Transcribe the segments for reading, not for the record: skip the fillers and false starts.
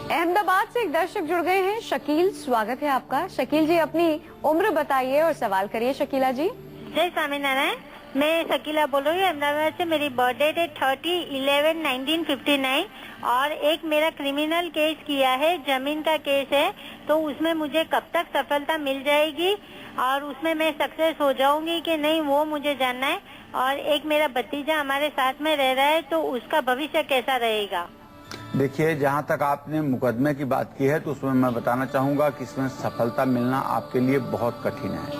अहमदाबाद से एक दर्शक जुड़ गए हैं। शकील, स्वागत है आपका। शकील जी, अपनी उम्र बताइए और सवाल करिए। शकीला जी। जय स्वामीनारायण। मैं शकीला बोल रही हूँ अहमदाबाद से। मेरी बर्थडे डेट 30/11/1959 और एक मेरा क्रिमिनल केस किया है, जमीन का केस है। तो उसमें मुझे कब तक सफलता मिल जाएगी और उसमें मैं सक्सेस हो जाऊंगी कि नहीं, वो मुझे जानना है। और एक मेरा भतीजा हमारे साथ में रह रहा है, तो उसका भविष्य कैसा रहेगा? देखिए, जहाँ तक आपने मुकदमे की बात की है तो उसमें मैं बताना चाहूंगा कि इसमें सफलता मिलना आपके लिए बहुत कठिन है,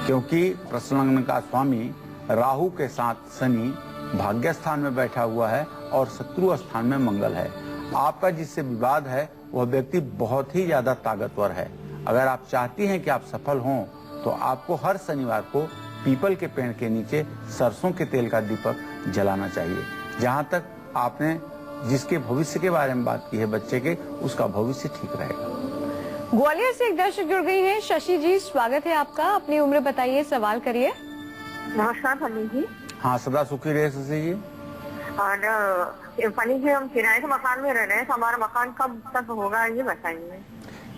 क्योंकि प्रश्न का स्वामी राहु के साथ शनि भाग्य स्थान में बैठा हुआ है और शत्रु स्थान में मंगल है। आपका जिससे विवाद है वह व्यक्ति बहुत ही ज्यादा ताकतवर है। अगर आप चाहती हैं कि आप सफल हों तो आपको हर शनिवार को पीपल के पेड़ के नीचे सरसों के तेल का दीपक जलाना चाहिए। जहाँ तक आपने जिसके भविष्य के बारे में बात की है, बच्चे के, उसका भविष्य ठीक रहेगा। ग्वालियर से एक दर्शक जुड़ गई हैं। शशि जी, स्वागत है आपका। अपनी उम्र बताइए, सवाल करिए। नमस्कार पंडित जी। हाँ, सदा सुखी रहे शशि जी। और पंडित जी, हम किराए के मकान में रह रहे हैं, तो हमारा मकान कब तक होगा ये बताइए।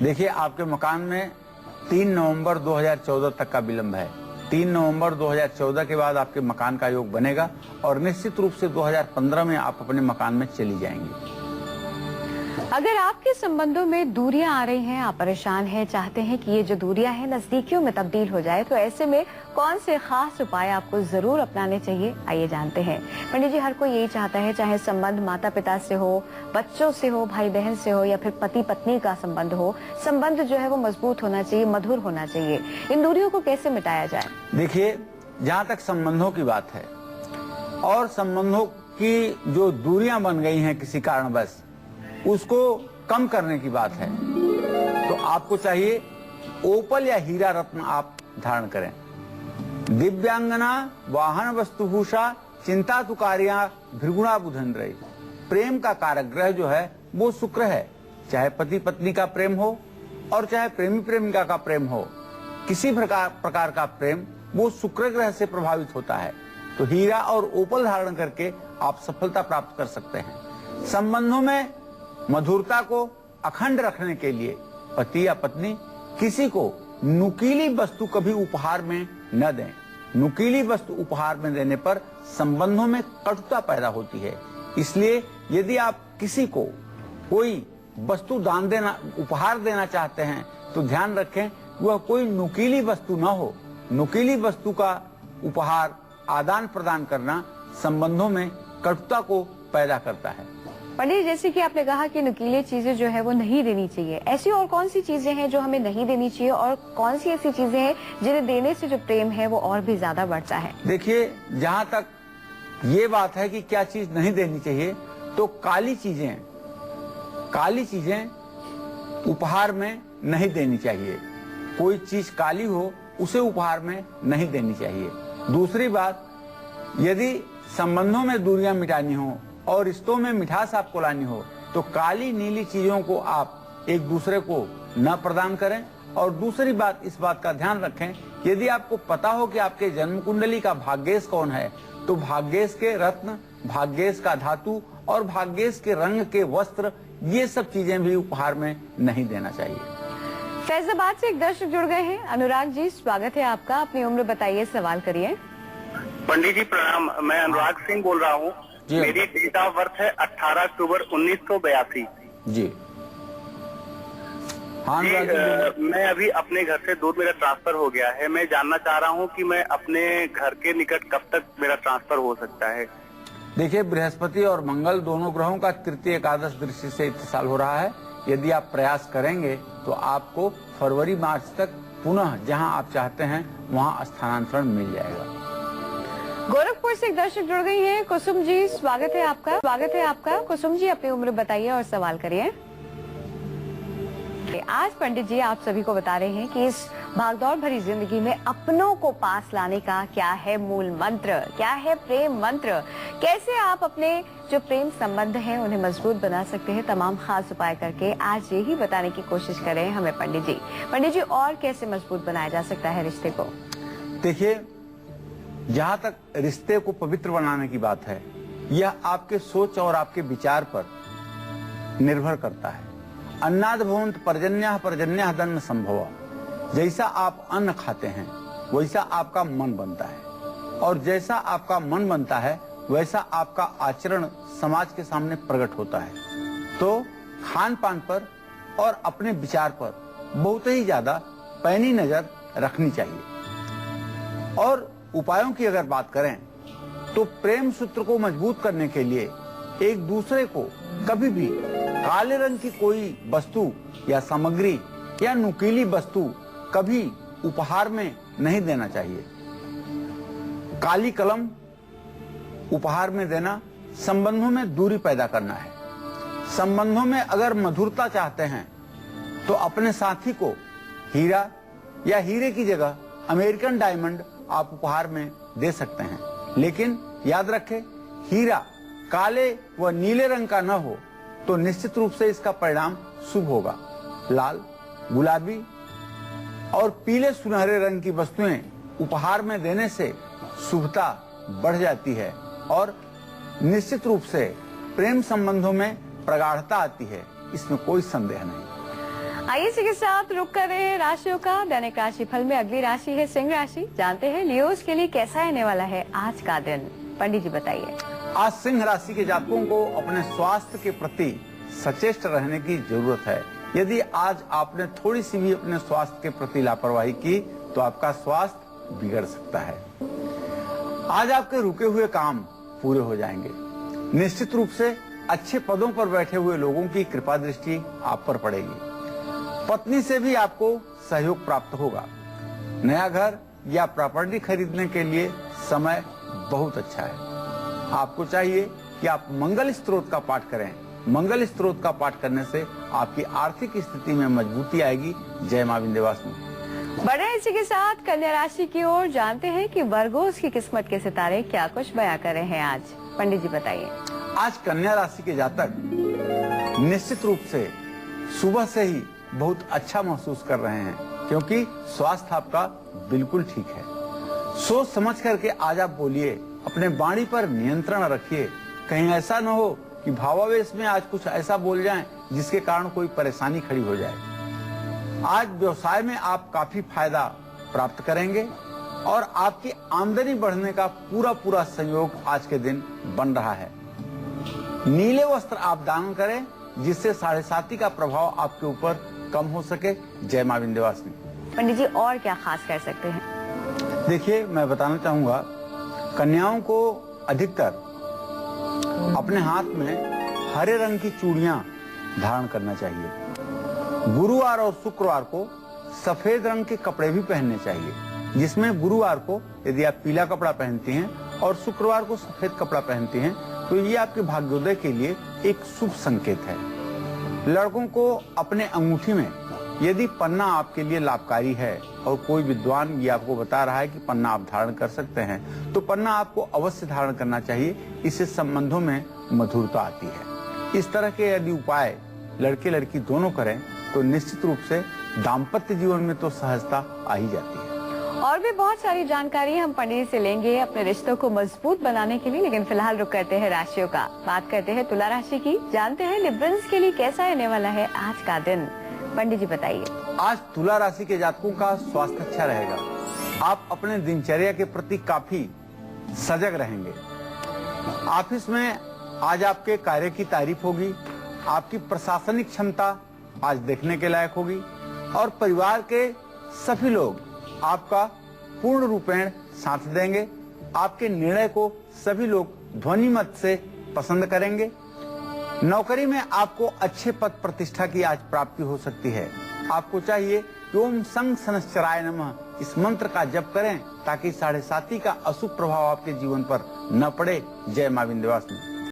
देखिए, आपके मकान में 3 नवंबर 2014 तक का विलंब है। 3 नवंबर 2014 के बाद आपके मकान का योग बनेगा और निश्चित रूप से 2015 में आप अपने मकान में चली जाएंगी। अगर आपके संबंधों में दूरियां आ रही हैं, आप परेशान हैं, चाहते हैं कि ये जो दूरियां हैं नजदीकियों में तब्दील हो जाए, तो ऐसे में कौन से खास उपाय आपको जरूर अपनाने चाहिए, आइए जानते हैं। पंडित जी, हर कोई यही चाहता है, चाहे संबंध माता पिता से हो, बच्चों से हो, भाई बहन से हो, या फिर पति पत्नी का संबंध हो, संबंध जो है वो मजबूत होना चाहिए, मधुर होना चाहिए। इन दूरियों को कैसे मिटाया जाए? देखिए, जहाँ तक संबंधों की बात है और संबंधों की जो दूरियां बन गई हैं किसी कारणवश, उसको कम करने की बात है, तो आपको चाहिए ओपल या हीरा रत्न आप धारण करें। दिव्यांगना वाहन वस्तुभूषा चिंता तुकारिया भृगुणा बुधन रही। प्रेम का कारक ग्रह जो है वो शुक्र है। चाहे पति पत्नी का प्रेम हो और चाहे प्रेमी प्रेमिका का प्रेम हो, किसी प्रकार का प्रेम वो शुक्र ग्रह से प्रभावित होता है। तो हीरा और ओपल धारण करके आप सफलता प्राप्त कर सकते हैं। संबंधों में मधुरता को अखंड रखने के लिए पति या पत्नी किसी को नुकीली वस्तु कभी उपहार में न दें। नुकीली वस्तु उपहार में देने पर संबंधों में कटुता पैदा होती है। इसलिए यदि आप किसी को कोई वस्तु दान देना, उपहार देना चाहते हैं, तो ध्यान रखें वह कोई नुकीली वस्तु न हो। नुकीली वस्तु का उपहार आदान प्रदान करना संबंधों में कटुता को पैदा करता है। पंडित, जैसे कि आपने कहा कि नुकीली चीजें जो है वो नहीं देनी चाहिए, ऐसी और कौन सी चीजें हैं जो हमें नहीं देनी चाहिए और कौन सी ऐसी चीजें हैं जिन्हें देने से जो प्रेम है वो और भी ज्यादा बढ़ता है? देखिए, जहाँ तक ये बात है कि क्या चीज नहीं देनी चाहिए, तो काली चीजें उपहार में नहीं देनी चाहिए। कोई चीज काली हो उसे उपहार में नहीं देनी चाहिए। दूसरी बात, यदि संबंधों में दूरियां मिटानी हो और रिश्तों में मिठास आपको लानी हो, तो काली नीली चीजों को आप एक दूसरे को न प्रदान करें। और दूसरी बात, इस बात का ध्यान रखें, यदि आपको पता हो कि आपके जन्म कुंडली का भाग्येश कौन है, तो भाग्येश के रत्न, भाग्येश का धातु और भाग्येश के रंग के वस्त्र, ये सब चीजें भी उपहार में नहीं देना चाहिए। फैजाबाद से एक दर्शक जुड़ गए हैं। अनुराग जी, स्वागत है आपका। अपनी उम्र बताइए, सवाल करिए। पंडित जी प्रणाम, मैं अनुराग सिंह बोल रहा हूँ। मेरी डेट ऑफ बर्थ है 18 अक्टूबर 1982। जी हाँ, जी, मैं अभी अपने घर से दूर मेरा ट्रांसफर हो गया है। मैं जानना चाह रहा हूँ कि मैं अपने घर के निकट कब तक मेरा ट्रांसफर हो सकता है। देखिए, बृहस्पति और मंगल दोनों ग्रहों का तृतीय एकादश दृष्टि से इत्तिसाल हो रहा है। यदि आप प्रयास करेंगे तो आपको फरवरी मार्च तक पुनः जहां आप चाहते हैं वहां स्थानांतरण मिल जाएगा। गोरखपुर से एक दर्शक जुड़ गई हैं। कुसुम जी, स्वागत है आपका। कुसुम जी, अपनी उम्र बताइए और सवाल करिए। आज पंडित जी आप सभी को बता रहे हैं कि इस भागदौड़ भरी जिंदगी में अपनों को पास लाने का क्या है मूल मंत्र, क्या है प्रेम मंत्र, कैसे आप अपने जो प्रेम संबंध हैं उन्हें मजबूत बना सकते हैं, तमाम खास उपाय करके आज यही बताने की कोशिश कर रहे हैं हमें पंडित जी। और कैसे मजबूत बनाया जा सकता है रिश्ते को? देखिए, जहाँ तक रिश्ते को पवित्र बनाने की बात है, यह आपके सोच और आपके विचार पर निर्भर करता है। अन्नाद भवन्त पर्जन्यः पर्जन्यः धन संभव। जैसा आप अन्न खाते हैं वैसा आपका मन बनता है, और जैसा आपका मन बनता है वैसा आपका आचरण समाज के सामने प्रकट होता है। तो खान पान पर और अपने विचार पर बहुत ही ज्यादा पैनी नजर रखनी चाहिए। और उपायों की अगर बात करें तो प्रेम सूत्र को मजबूत करने के लिए एक दूसरे को कभी भी काले रंग की कोई वस्तु या सामग्री या नुकीली वस्तु कभी उपहार में नहीं देना चाहिए। काली कलम उपहार में देना संबंधों में दूरी पैदा करना है। संबंधों में अगर मधुरता चाहते हैं तो अपने साथी को हीरा या हीरे की जगह अमेरिकन डायमंड आप उपहार में दे सकते हैं, लेकिन याद रखें हीरा काले व नीले रंग का न हो तो निश्चित रूप से इसका परिणाम शुभ होगा। लाल, गुलाबी और पीले सुनहरे रंग की वस्तुएं उपहार में देने से शुभता बढ़ जाती है और निश्चित रूप से प्रेम संबंधों में प्रगाढ़ता आती है, इसमें कोई संदेह नहीं। आइए इसी के साथ रुक कर रहे हैं राशियों का दैनिक राशि फल में। अगली राशि है सिंह राशि। जानते हैं लियोस के लिए कैसा रहने वाला है आज का दिन। पंडित जी बताइए। आज सिंह राशि के जातकों को अपने स्वास्थ्य के प्रति सचेत रहने की जरूरत है। यदि आज आपने थोड़ी सी भी अपने स्वास्थ्य के प्रति लापरवाही की तो आपका स्वास्थ्य बिगड़ सकता है। आज आपके रुके हुए काम पूरे हो जाएंगे। निश्चित रूप से अच्छे पदों पर बैठे हुए लोगों की कृपा दृष्टि आप पर पड़ेगी। पत्नी से भी आपको सहयोग प्राप्त होगा। नया घर या प्रॉपर्टी खरीदने के लिए समय बहुत अच्छा है। आपको चाहिए कि आप मंगल स्तोत्र का पाठ करें। मंगल स्तोत्र का पाठ करने से आपकी आर्थिक स्थिति में मजबूती आएगी। जय मां विंध्यवासिनी। बढ़े इसी के साथ कन्या राशि की ओर। जानते हैं कि वर्गोस की किस्मत के सितारे क्या कुछ बयां कर रहे हैं आज। पंडित जी बताइए। आज कन्या राशि के जातक निश्चित रूप से सुबह से ही बहुत अच्छा महसूस कर रहे हैं, क्योंकि स्वास्थ्य आपका बिल्कुल ठीक है। सोच समझ करके आज आप बोलिए, अपने वाणी पर नियंत्रण रखिए। कहीं ऐसा न हो कि भावावेश में आज कुछ ऐसा बोल जाएं जिसके कारण कोई परेशानी खड़ी हो जाए। आज व्यवसाय में आप काफी फायदा प्राप्त करेंगे और आपकी आमदनी बढ़ने का पूरा संयोग आज के दिन बन रहा है। नीले वस्त्र आप दान करें जिससे 7.5 का प्रभाव आपके ऊपर कम हो सके। जय मां विंध्यवासिनी। पंडित जी और क्या खास कर सकते हैं? देखिए, मैं बताना चाहूंगा, कन्याओं को अधिकतर अपने हाथ में हरे रंग की चूड़ियां धारण करना चाहिए। गुरुवार और शुक्रवार को सफेद रंग के कपड़े भी पहनने चाहिए, जिसमें गुरुवार को यदि आप पीला कपड़ा पहनती हैं और शुक्रवार को सफेद कपड़ा पहनती हैं तो ये आपके भाग्योदय के लिए एक शुभ संकेत है। लड़कों को अपने अंगूठी में यदि पन्ना आपके लिए लाभकारी है और कोई विद्वान ये आपको बता रहा है कि पन्ना आप धारण कर सकते हैं तो पन्ना आपको अवश्य धारण करना चाहिए। इससे संबंधों में मधुरता आती है। इस तरह के यदि उपाय लड़के लड़की दोनों करें तो निश्चित रूप से दाम्पत्य जीवन में तो सहजता आ ही जाती है। और भी बहुत सारी जानकारी हम पंडित से लेंगे अपने रिश्तों को मजबूत बनाने के लिए, लेकिन फिलहाल रुक करते हैं राशियों का। बात करते हैं तुला राशि की। जानते हैं लिब्रल्स के लिए कैसा रहने वाला है आज का दिन। पंडित जी बताइए। आज तुला राशि के जातकों का स्वास्थ्य अच्छा रहेगा। आप अपने दिनचर्या के प्रति काफी सजग रहेंगे। ऑफिस में आज आपके कार्य की तारीफ होगी। आपकी प्रशासनिक क्षमता आज देखने के लायक होगी और परिवार के सभी लोग आपका पूर्ण रूपेण साथ देंगे। आपके निर्णय को सभी लोग ध्वनि मत से पसंद करेंगे। नौकरी में आपको अच्छे पद प्रतिष्ठा की आज प्राप्ति हो सकती है। आपको चाहिए कि ओम संग शनश्चराय नमः इस मंत्र का जप करें ताकि 7.5 का अशुभ प्रभाव आपके जीवन पर न पड़े। जय मां विंध्यवासिनी।